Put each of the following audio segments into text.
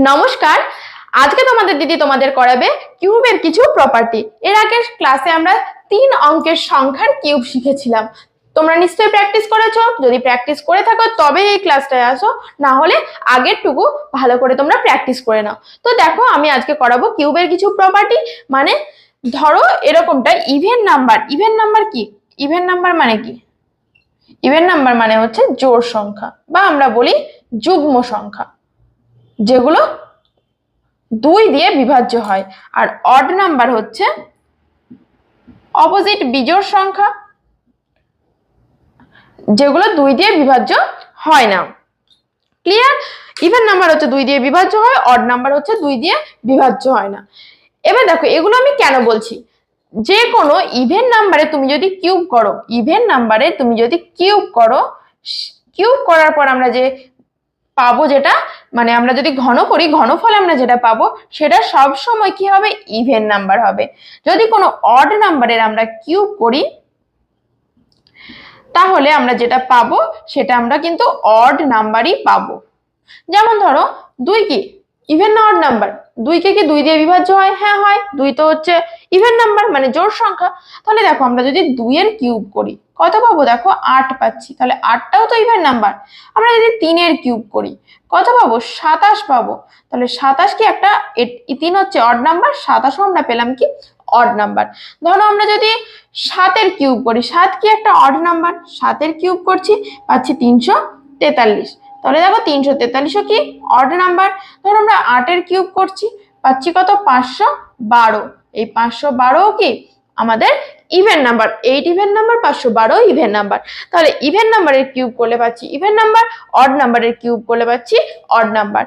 নমস্কার, আজকে তোমাদের দিদি তোমাদের করাবে কিউবের কিছু প্রপার্টি। এর আগের ক্লাসে আমরা 3 অঙ্কের সংখ্যার কিউব শিখেছিলাম। তোমরা নিশ্চয়ই প্র্যাকটিস করেছো। যদি প্র্যাকটিস করে থাকো তবে এই ক্লাসটায় আসো, না হলে আগেরটুকু ভালো করে তোমরা প্র্যাকটিস করে নাও। তো দেখো, আমি আজকে করাবো কিউবের কিছু প্রপার্টি। মানে ধরো এরকমটা ইভেন নাম্বার। ইভেন নাম্বার কি? ইভেন নাম্বার মানে কি? ইভেন নাম্বার মানে হচ্ছে জোড় সংখ্যা, বা আমরা বলি যুগ্ম সংখ্যা, যেগুলো 2 দিয়ে বিভাজ্য হয়। আর অড নাম্বার হচ্ছে অপোজিট বিজোড় সংখ্যা, যেগুলো 2 দিয়ে বিভাজ্য হয় না। ক্লিয়ার? ইভেন নাম্বার হচ্ছে 2 দিয়ে বিভাজ্য হয়, অড নাম্বার হচ্ছে 2 দিয়ে বিভাজ্য হয় না। এবার দেখো এগুলো আমি কেন বলছি। যে কোনো ইভেন নাম্বারে তুমি যদি কিউব করো, ইভেন নাম্বারে তুমি যদি কিউব করো, কিউব করার পর আমরা যে পাবো, যেটা মানে আমরা যদি ঘন করি, ঘনফল আমরা যেটা পাবো সেটা সব সময় কি হবে? ইভেন নাম্বার হবে। যদি কোনো অড নাম্বারের আমরা কিউব করি, তাহলে আমরা যেটা পাবো সেটা আমরা কিন্তু অড নাম্বারই পাবো। যেমন ধরো 2 কি ইভেন না অড নাম্বার? 2 কে কি 2 দিয়ে বিভাজ্য হয়? হ্যাঁ হয়। 2 তো হচ্ছে ইভেন নাম্বার, মানে জোড় সংখ্যা। তাহলে দেখো আমরা যদি 2 এর কিউব করি কত পাবো? দেখো 8 পাচ্ছি। তাহলে 8টাও তো ইভেন নাম্বার। আমরা যদি 3 এর কিউব করি কত পাবো? 27 পাবো। তাহলে 27 কি একটা, 3 হচ্ছে অড নাম্বার, 27ও আমরা পেলাম কি অড নাম্বার। ধরো আমরা যদি 7 এর কিউব করি, 7 কি একটা অড নাম্বার, 7 এর কিউব করছি পাচ্ছি 343। তাহলে দেখো 343ও কি অড নাম্বার। ধরো আমরা 8 এর কিউব করছি, পাচ্ছি কত? 512। এই 512ও কি আমাদের even number. 8 even number, 512 even number. তাহলে ইভেন নাম্বারের কিউব করলে পাচ্ছি ইভেন নাম্বার, অড নাম্বারের কিউব করলে পাচ্ছি অড নাম্বার।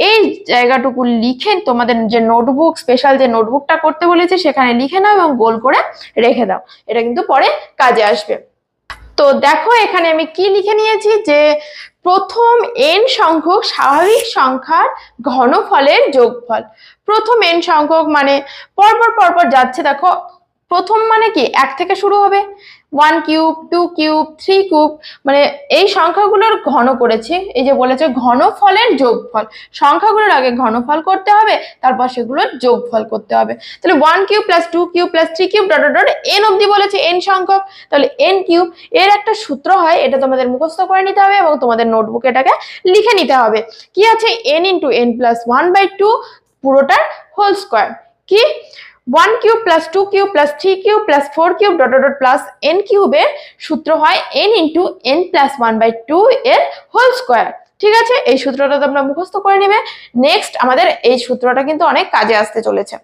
এই জায়গাটুকু লিখে তোমাদের যে নোটবুক, স্পেশাল যে নোটবুকটা করতে বলেছে সেখানে লিখে নাও এবং গোল করে রেখে দাও। এটা কিন্তু পরে কাজে আসবে। তো দেখো এখানে আমি কি লিখে নিয়েছি, যে প্রথম n সংখ্যক স্বাভাবিক সংখ্যার ঘনফলের যোগফল। প্রথম n সংখ্যক মানে পরপর পরপর যাচ্ছে। দেখো প্রথম মানে কি 1 থেকে শুরু হবে, 1 কিউব, 2 কিউব, 3 কিউব, মানে এই সংখ্যাগুলোর ঘন করেছে। এই যে বলেছে ঘনফলের যোগফল, সংখ্যাগুলোর আগে ঘনফল করতে হবে, তারপর সেগুলোর যোগফল করতে হবে। তাহলে 1 cube plus 2 cube plus 3 cube dot dot n অবধি বলেছে n সংখ্যক। তাহলে n কিউব এর একটা সূত্র হয়, এটা তোমাদের মুখস্থ করে নিতে হবে এবং তোমাদের নোটবুকে এটাকে লিখে নিতে হবে। কি আছে? n ইন্টু n প্লাস 1/2 পুরোটার হোল স্কোয়ার। কি 1 cube plus 2 cube plus 3 cube plus 4 cube dot dot plus n কিউবের সূত্র হয় n ইন্টু n প্লাস 1/2 এর হোল স্কোয়ার। ঠিক আছে? এই সূত্রটা তোমরা মুখস্থ করে নেবে। নেক্সট আমাদের এই সূত্রটা কিন্তু অনেক কাজে আসতে চলেছে।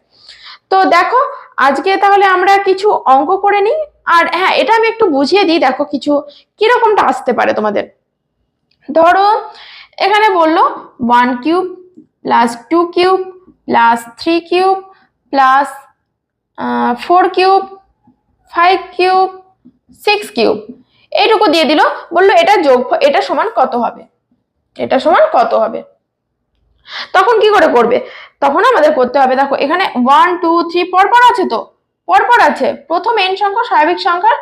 তো দেখো আজকে তাহলে আমরা কিছু অঙ্ক করে নিই। আর হ্যাঁ, এটা আমি একটু বুঝিয়ে দিই, দেখো কিছু কিরকমটা আসতে পারে তোমাদের। ধরো এখানে বললো 1 cube plus 2 cube plus 3 cube plus 4 cube, 5 cube, 6 cube, এইটুকু দিয়ে দিল। বললো এটা যোগফল, এটা সমান কত হবে? এটা সমান কত হবে? তখন কি করে করবে? তখন আমাদের করতে হবে, দেখো এখানে 1 2 3 পরপর আছে, তো পরপর আছে। প্রথম n সংখ্যা স্বাভাবিক সংখ্যার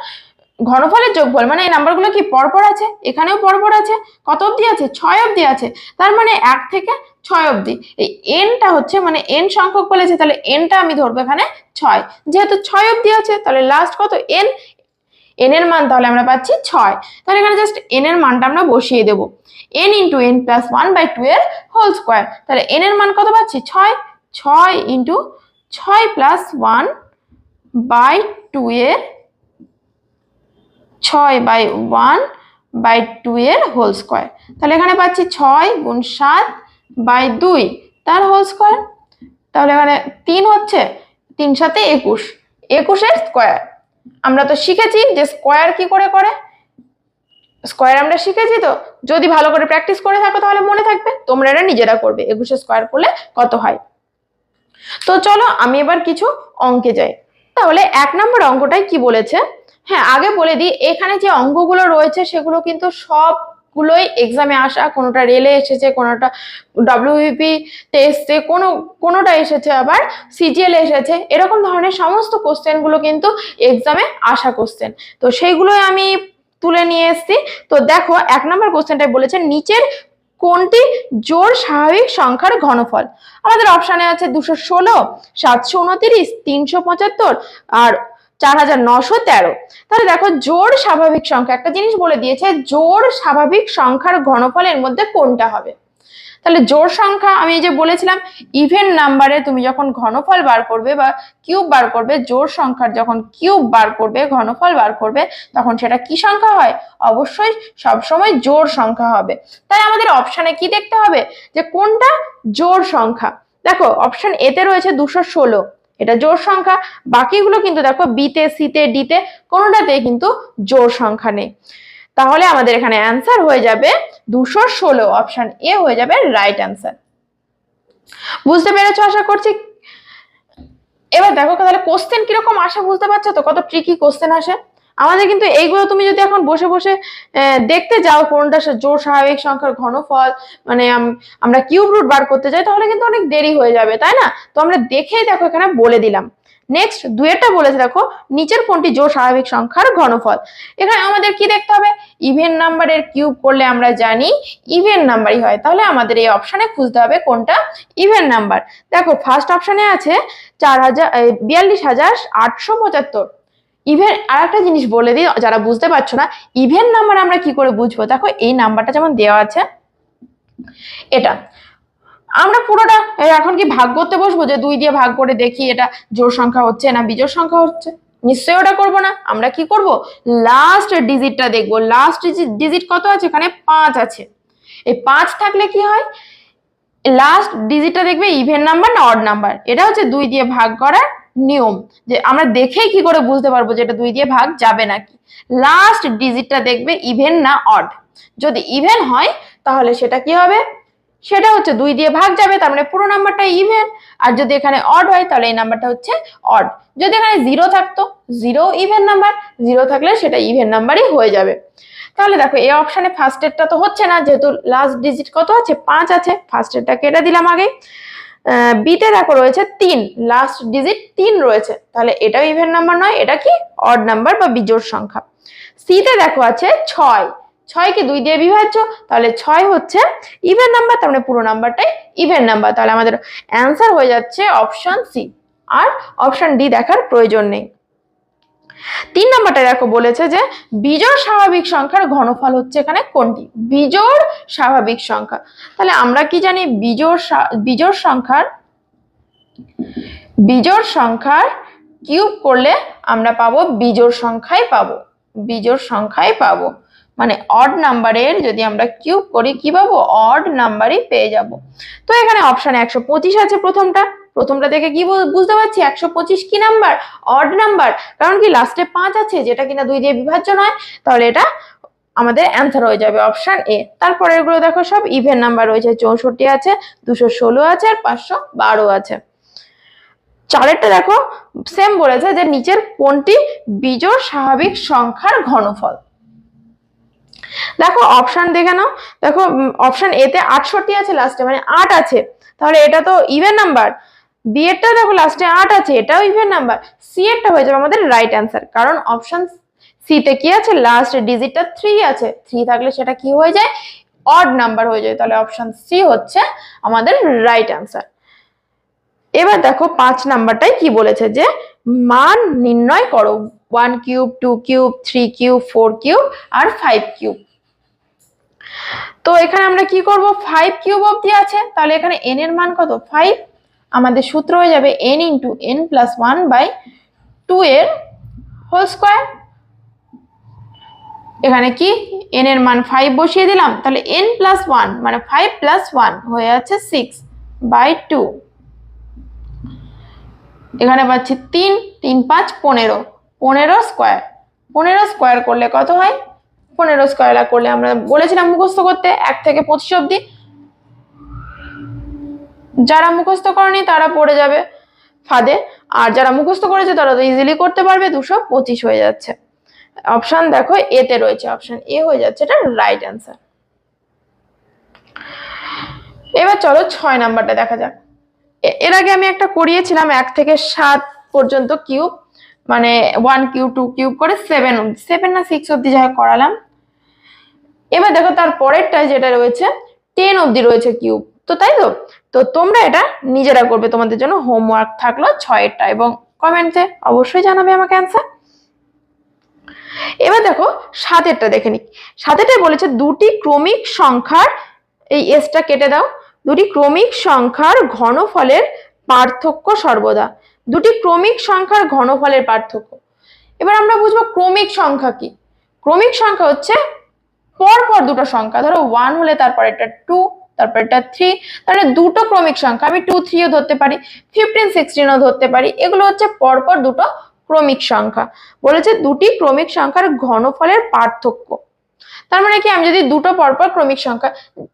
ঘনফলের যোগফল, মানে এই নাম্বারগুলো কি পরপর আছে, এখানেও পরপর আছে। কত অবধি আছে? 6 অবধি আছে। তার মানে 1 থেকে 6 অবধি। এই nটা হচ্ছে মানে n সংখ্যক বলেছে, তাহলে nটা আমি ধরবো এখানে 6। যেহেতু 6 অবধি আছে, তাহলে লাস্ট কত? n এর মান তাহলে আমরা পাচ্ছি 6। তাহলে এখানে জাস্ট n এর মানটা আমরা বসিয়ে দেব, n ইন্টু n প্লাস 1/2 এর হোল স্কোয়ার। তাহলে n এর মান কত পাচ্ছি? 6। 6 ইন্টু 6 প্লাস 1/2 এর 6/1/2 এর হোল স্কোয়ার। তাহলে এখানে পাচ্ছি 6 গুণ 7/2 তার হোল স্কোয়ার। তাহলে এখানে 3 হচ্ছে, 3 সাথে 21, 21 এর স্কোয়ার। আমরা তো শিখেছি যে স্কোয়ার কি করে করে, স্কোয়ার আমরা শিখেছি। তো যদি ভালো করে প্র্যাকটিস করে থাকো তাহলে মনে থাকবে, তোমরা এটা নিজেরা করবে 21 স্কোয়ার করলে কত হয়। তো চলো আমি এবার কিছু অঙ্কে যাই। তাহলে 1 নম্বর অঙ্কটাই কি বলেছে, হ্যাঁ আগে বলে দিই, এখানে যে অঙ্কগুলো রয়েছে সেগুলো কিন্তু সবগুলোই এক্সামে আসা। কোনোটা রেলে এসেছে, কোনোটা ডব্লিউবিপি তে এসেছে, কোনোটা এসেছে আবার সিজিএল এসেছে। এরকম ধরনের সমস্ত কোশ্চেন গুলো কিন্তু এক্সামে আসা কোশ্চেন। তো সেইগুলোই আমি তুলে নিয়ে এসেছি। তো দেখো 1 নম্বর কোশ্চেনটাই বলেছে, নিচের কোনটি জোড় স্বাভাবিক সংখ্যার ঘনফল? আমাদের অপশনে আছে 216, 729, 375 আর 4913। তাহলে দেখো জোড় স্বাভাবিক সংখ্যা, একটা জিনিস বলে দিয়েছে, জোড় স্বাভাবিক সংখ্যার ঘনফলের মধ্যে কোনটা হবে। তাহলে জোড় সংখ্যা, আমি এই যে বলেছিলাম ইভেন নাম্বারে তুমি যখন ঘনফল বার করবে বা কিউব বার করবে, জোড় সংখ্যার যখন কিউব বার করবে, ঘনফল বার করবে, তখন সেটা কি সংখ্যা হয়? অবশ্যই সবসময় জোড় সংখ্যা হবে। তাই আমাদের অপশনে কি দেখতে হবে যে কোনটা জোড় সংখ্যা। দেখো অপশন এতে রয়েছে 216, এটা জোড় সংখ্যা। বাকিগুলো কিন্তু দেখো বিতে, সিতে, ডিতে কোনোটাতে কিন্তু জোড় সংখ্যা নেই। তাহলে আমাদের এখানে অ্যান্সার হয়ে যাবে 216, অপশন এ হয়ে যাবে রাইট অ্যান্সার। বুঝতে পেরেছো আশা করছি। এবার দেখো তাহলে কোশ্চেন কিরকম আসে বুঝতে পারছো তো, কত ট্রিকি কোশ্চেন আসে আমাদের। কিন্তু এইগুলো তুমি যদি এখন বসে বসে দেখতে যাও কোনটা জোড় স্বাভাবিক সংখ্যার ঘনফল, মানে আমরা কিউব রুট বার করতে যাই, তাহলে কিন্তু অনেক দেরি হয়ে যাবে, তাই না? তো আমরা দেখেই দেখো এখানে বলে দিলাম। নেক্সট দুয়েরটা বলেছে, দেখো নিচের কোনটি জোড় স্বাভাবিক সংখ্যার ঘনফল। এখানে আমাদের কি দেখতে হবে? ইভেন নাম্বারের কিউব করলে আমরা জানি ইভেন নাম্বারই হয়, তাহলে আমাদের এই অপশনে খুঁজতে হবে কোনটা ইভেন নাম্বার। দেখো ফার্স্ট অপশনে আছে 42,875। ইভেন আর একটা জিনিস বলে দিই যারা বুঝতে পারছো না, ইভেন নাম্বার আমরা কি করে বুঝবো। দেখো এই নাম্বারটা যেমন দেওয়া আছে, এটা আমরা পুরোটা এখন কি ভাগ করতে বসবো যে 2 দিয়ে ভাগ করে দেখি এটা জোড় সংখ্যা হচ্ছে না বিজোড় সংখ্যা হচ্ছে? নিশ্চয়ই ওটা করবো না। আমরা কি করব, লাস্ট ডিজিটটা দেখবো। লাস্ট ডিজিট কত আছে? এখানে 5 আছে। এই 5 থাকলে কি হয়, লাস্ট ডিজিটটা দেখবে ইভেন নাম্বার না অড নাম্বার। এটা হচ্ছে 2 দিয়ে ভাগ করার নিয়ম, যে আমরা দেখেই কি করে বুঝতে পারবো যে এটা 2 দিয়ে ভাগ যাবে নাকি। লাস্ট ডিজিটটা দেখবে ইভেন না অড। যদি ইভেন হয় তাহলে সেটা কি হবে, সেটা হচ্ছে 2 দিয়ে ভাগ যাবে, তার মানে পুরো নাম্বারটা ইভেন। আর যদি এখানে অড হয় তাহলে এই নাম্বারটা হচ্ছে অড। যদি এখানে 0 থাকতো, 0 ইভেন নাম্বার, 0 থাকলে সেটা ইভেন নাম্বারই হয়ে যাবে। তাহলে দেখো এই অপশনে ফার্স্টেরটা তো হচ্ছে না, যেহেতু লাস্ট ডিজিট কত আছে? 5 আছে, ফার্স্টেরটা কেটে দিলাম আগে। বিতে দেখো রয়েছে 3, লাস্ট ডিজিট 3 রয়েছে, তাহলে এটাও ইভেন নাম্বার নয়, এটা কি অড নাম্বার বা বিজোড় সংখ্যা। সিতে দেখো আছে 6, 6 কি 2 দিয়ে বিভাজ্য, তাহলে 6 হচ্ছে ইভেন নাম্বার, তার মানে পুরো নাম্বারটাই ইভেন নাম্বার। তাহলে আমাদের অ্যান্সার হয়ে যাচ্ছে অপশন সি, আর অপশন ডি দেখার প্রয়োজন নেই। 3 নাম্বারটা দেখো বলেছে যে বিজোড় স্বাভাবিক সংখ্যার ঘনফল হচ্ছে এখানে কোনটি? বিজোড় স্বাভাবিক সংখ্যা। তাহলে আমরা কি জানি, বিজোড় সংখ্যার কিউব করলে আমরা পাবো বিজোড় সংখ্যাই পাবো। মানে অড নাম্বারের যদি আমরা কিউব করি কি পাবো? অড নাম্বারই পেয়ে যাব। তো এখানে অপশনে 125 আছে প্রথমটা দেখে কি বুঝতে পারছি 125 কি নাম্বার? Odd number. কারণ কি লাস্টে 5 আছে, যেটা কিনা 2 দিয়ে বিভাজ্য নয়, তাহলে এটা আমাদের অ্যান্সার হয়ে যাবে অপশন এ। তারপরের গুলো দেখো সব ইভেন নাম্বার রয়েছে, 64 আছে, 216 আছে আর 512 আছে। চারেরটা দেখো সেম বলেছে যে নিচের কোনটি বিজোড় স্বাভাবিক সংখ্যার ঘনফল। দেখো অপশন দেখে নাও, দেখো অপশন এ তে 68 আছে লাস্টে, মানে 8 আছে, তাহলে এটা তো ইভেন নাম্বার। বি এরটা দেখো লাস্টে 8 আছে, এটাও ইভেন নাম্বার। সি এরটা হয়ে যাবে আমাদের রাইট অ্যান্সার, কারণ অপশন সি তে কি আছে? লাস্ট ডিজিটটা 3 আছে, 3 থাকলে সেটা কি হয়ে যায়? অড নাম্বার হয়ে যায়। তাহলে অপশন সি হচ্ছে আমাদের রাইট অ্যান্সার। এবার দেখো 5 নাম্বারটাই কি বলেছে, যে মান নির্ণয় করো 1 কিউব, 2 কিউব, 3 কিউব, 4 কিউব আর 5 কিউব। তো এখানে আমরা কি করব, 5 কিউব অবধি আছে, তাহলে এখানে n এর মান কত? 5। আমাদের সূত্র হয়ে যাবে n × n + 1/2 এর হোল স্কয়ার। এখানে কি n এর মান 5 বসিয়ে দিলাম, তাহলে n + 1 মানে 5 + 1 হয়ে যাচ্ছে 6/2। এখানে পাচ্ছি 3, 3 5 15, 15 স্কয়ার। 15 স্কয়ার করলে কত হয়? 15 স্কয়ার করলে আমরা বলেছিলাম মুখস্থ করতে 1 থেকে 25 অবধি। যারা মুখস্থ করেনি তারা পড়ে যাবে ফাঁদে, আর যারা মুখস্থ করেছে তারা তো ইজিলি করতে পারবে। 225 হয়ে যাচ্ছে। অপশন দেখো এ তে রয়েছে, অপশন এ হয়ে যাচ্ছে এটা রাইট অ্যান্সার। এবার চলো 6 নাম্বারটা দেখা যাক। এর আগে আমি একটা করিয়েছিলাম 1 থেকে 7 পর্যন্ত কিউব, মানে 1 কিউব, 2 কিউব করে 7 না 6 অবধি যাই করালাম। এবার দেখো তার পরেরটা যেটা রয়েছে 10 অবধি রয়েছে কিউব, তো তাই তো। তো তোমরা এটা নিজেরা করবে, তোমাদের জন্য হোমওয়ার্ক থাকলো 6এরটা, এবং কমেন্টে অবশ্যই জানাবে আমাকে অ্যান্সার। এবার দেখো 7এরটা দেখে নি। 7এরটাই বলেছে দুটি ক্রমিক সংখ্যার, এই এসটা কেটে দাও, দুটি ক্রমিক সংখ্যার ঘনফলের পার্থক্য সর্বদা। দুটি ক্রমিক সংখ্যার ঘনফলের পার্থক্য। এবার আমরা বুঝবো ক্রমিক সংখ্যা কি। ক্রমিক সংখ্যা হচ্ছে পরপর দুটো সংখ্যা, ধরো 1 হলে তারপর এটা 2, তারপর এটা 3, তাহলে দুটো ক্রমিক সংখ্যা, আমি 2 3ও ধরতে পারি, 15 16ও ধরতে পারি, এগুলো হচ্ছে পরপর দুটো ক্রমিক সংখ্যা। বলেছে দুটি ক্রমিক সংখ্যার ঘনফলের পার্থক্য। তার মানে কি, আমি যদি দুটো পরপর ক্রমিক সংখ্যা,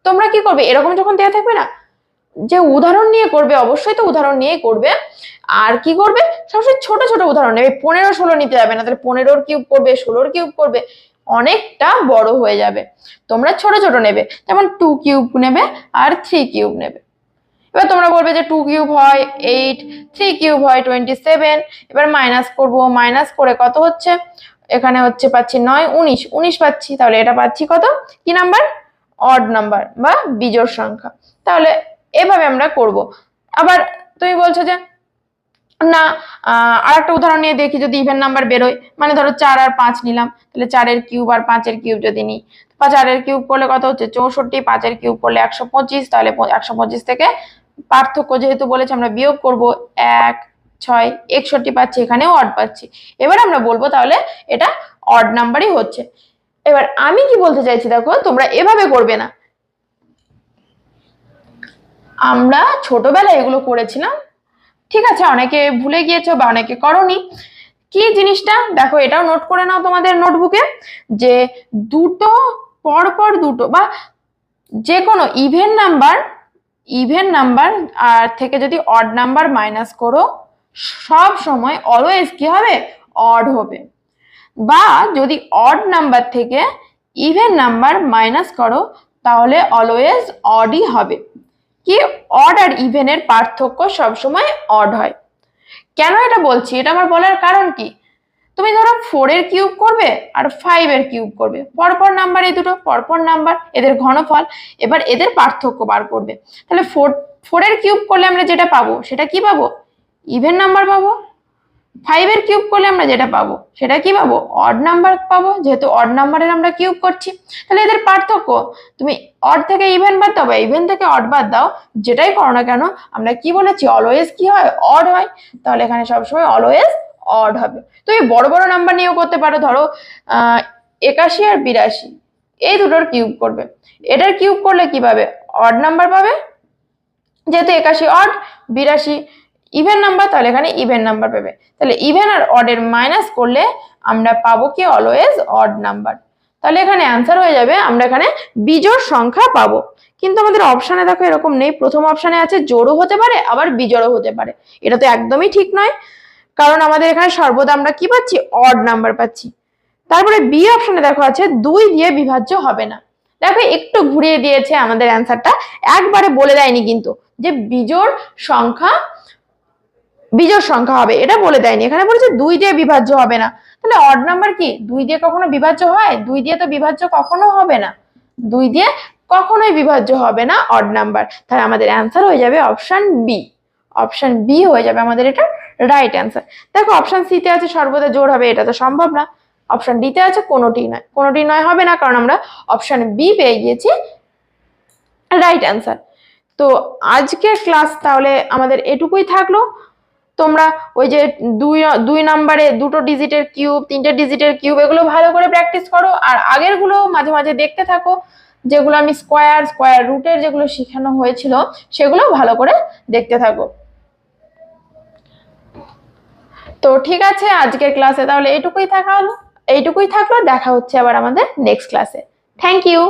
তোমরা কি করবে এরকম যখন দেওয়া থাকবে না, যে উদাহরণ নিয়ে করবে, অবশ্যই তো উদাহরণ নিয়েই করবে। আর কি করবে, সবসময় ছোট ছোট উদাহরণ নেবে, 15 16 নিতে যাবে না, তাহলে 15 কিউব করবে, 16 কিউব করবে, অনেকটা বড় হয়ে যাবে। তোমরা ছোট ছোট নেবে, যেমন 2 কিউব নেবে আর 3 কিউব নেবে। এবার তোমরা বলবে যে 2 কিউব হয় 8, 3 কিউব হয় 27। এবার মাইনাস করব, মাইনাস করে কত হচ্ছে, এখানে হচ্ছে পাচ্ছি 9 19 19 পাচ্ছি, তাহলে এটা পাচ্ছি কত, কি নাম্বার, অড নাম্বার বা বিজোড় সংখ্যা। তাহলে এভাবে আমরা করব। আবার তুমি বলছো যে না, আর একটা উদাহরণ নিয়ে দেখি, যদি ইভেন নাম্বার বেরোয়, মানে ধরো 4 আর 5 নিলাম, তাহলে 4-এর কিউব আর 5-এর কিউব যদি নিই, 4-এর কিউব করলে কত হচ্ছে 64, 5-এর কিউব করলে 125, তাহলে 125 থেকে পার্থক্য যেহেতু বলেছে আমরা বিয়োগ করব, 1 6 61 পাচ্ছি, এখানেও অড পাচ্ছি। এবার আমরা বলবো তাহলে এটা অড নাম্বারই হচ্ছে। এবার আমি কি বলতে চাইছি দেখো, তোমরা এভাবে করবে না। আমরা ছোটবেলায় এগুলো করেছিলাম, ঠিক আছে, অনেকে ভুলে গিয়েছো বা অনেকে করনি। কি জিনিসটা দেখো, এটাও নোট করে নাও তোমাদের নোটবুকে, যে দুটো পরপর দুটো বা যে কোনো ইভেন নাম্বার আর থেকে যদি অড নাম্বার মাইনাস করো, সব সময় অলওয়েজ কি হবে, অড হবে। বা যদি অড নাম্বার থেকে ইভেন নাম্বার মাইনাস করো, তাহলে অলওয়েজ অডই হবে। কি, অড আর ইভেনের পার্থক্য সবসময় অড হয়। কেন এটা বলছি, এটা আমার বলার কারণ কি, তুমি ধরো 4-এর কিউব করবে আর 5-এর কিউব করবে, পরপর নাম্বার, এই দুটো পরপর নাম্বার, এদের ঘনফল, এবার এদের পার্থক্য বার করবে। তাহলে 4-এর কিউব করলে আমরা যেটা পাবো সেটা কি পাবো, ইভেন নাম্বার পাবো। 5-এর কিউব করলে আমরা যেটা পাবো সেটা কি পাবো, অড নাম্বার পাবো, যেহেতু অড নাম্বারের আমরা কিউব করছি। তাহলে এদের পার্থক্য, তুমি অড থেকে ইভেন বাদ দাও বা ইভেন থেকে অড বাদ দাও, যেটাই করো না কেন, আমরা কি বলেছি, অলওয়েজ কি হয়, অড হয়। তাহলে এখানে সবসময় অলওয়েজ অড হবে। তুমি বড় বড় নাম্বার নিয়েও করতে পারো, ধরো 81 আর 82, এই দুটোর কিউব করবে, এটার কিউব করলে কি পাবে, অড নাম্বার পাবে, যেহেতু 81 অড, 82 ইভেন নাম্বার, তাহলে এখানে ইভেন নাম্বার পাবে। তাহলে ইভেন আর অডের মাইনাস করলে আমরা পাবো কি, অলওয়েজ অড নাম্বার। তাহলে এখানে অ্যান্সার হয়ে যাবে, আমরা এখানে বিজোড় সংখ্যা পাবো। কিন্তু আমাদের অপশানে দেখো এরকম নেই, প্রথম অপশানে আছে জোড়ও হতে পারে আবার বিজোড়ও হতে পারে, এটা তো একদমই ঠিক নয়, কারণ আমাদের এখানে সর্বদা আমরা কি পাচ্ছি, অড নাম্বার পাচ্ছি। তারপরে বি অপশনে দেখো আছে 2 দিয়ে বিভাজ্য হবে না। দেখো একটু ঘুরিয়ে দিয়েছে আমাদের অ্যান্সারটা, একবারে বলে দেয়নি কিন্তু যে বিজোড় সংখ্যা হবে, এটা বলে দেয়নি। এখানে বলেছে 2 দিয়ে বিভাজ্য হবে না। তাহলে অড নাম্বার কি 2 দিয়ে কখনো বিভাজ্য হয়, 2 দিয়ে তো বিভাজ্য কখনো হবে না, 2 দিয়ে কখনোই বিভাজ্য হবে না অড নাম্বার। তাহলে আমাদের অ্যান্সার হয়ে যাবে অপশন বি। অপশন বি হয়ে যাবে আমাদের এটা রাইট অ্যান্সার। দেখো অপশন সি তে আছে সর্বদা জোড় হবে, এটা তো সম্ভব না। অপশন ডি তে আছে কোনোটি নয় হবে না, কারণ আমরা অপশন বি পেয়ে গিয়েছি রাইট অ্যান্সার। তো আজকের ক্লাস তাহলে আমাদের এটুকুই থাকলো। তোমরা ওই যে দুই নাম্বারে দুটো ডিজিটের কিউব, 3টে ডিজিটের কিউব, এগুলো ভালো করে প্র্যাকটিস করো, আর আগের গুলো মাঝে মাঝে দেখতে থাকো, যেগুলো আমি স্কোয়ার রুটের যেগুলো শেখানো হয়েছিল সেগুলো ভালো করে দেখতে থাকো। তো ঠিক আছে, আজকের ক্লাসে তাহলে এইটুকুই থাকলো, দেখা হচ্ছে আবার আমাদের নেক্সট ক্লাসে। Thank you.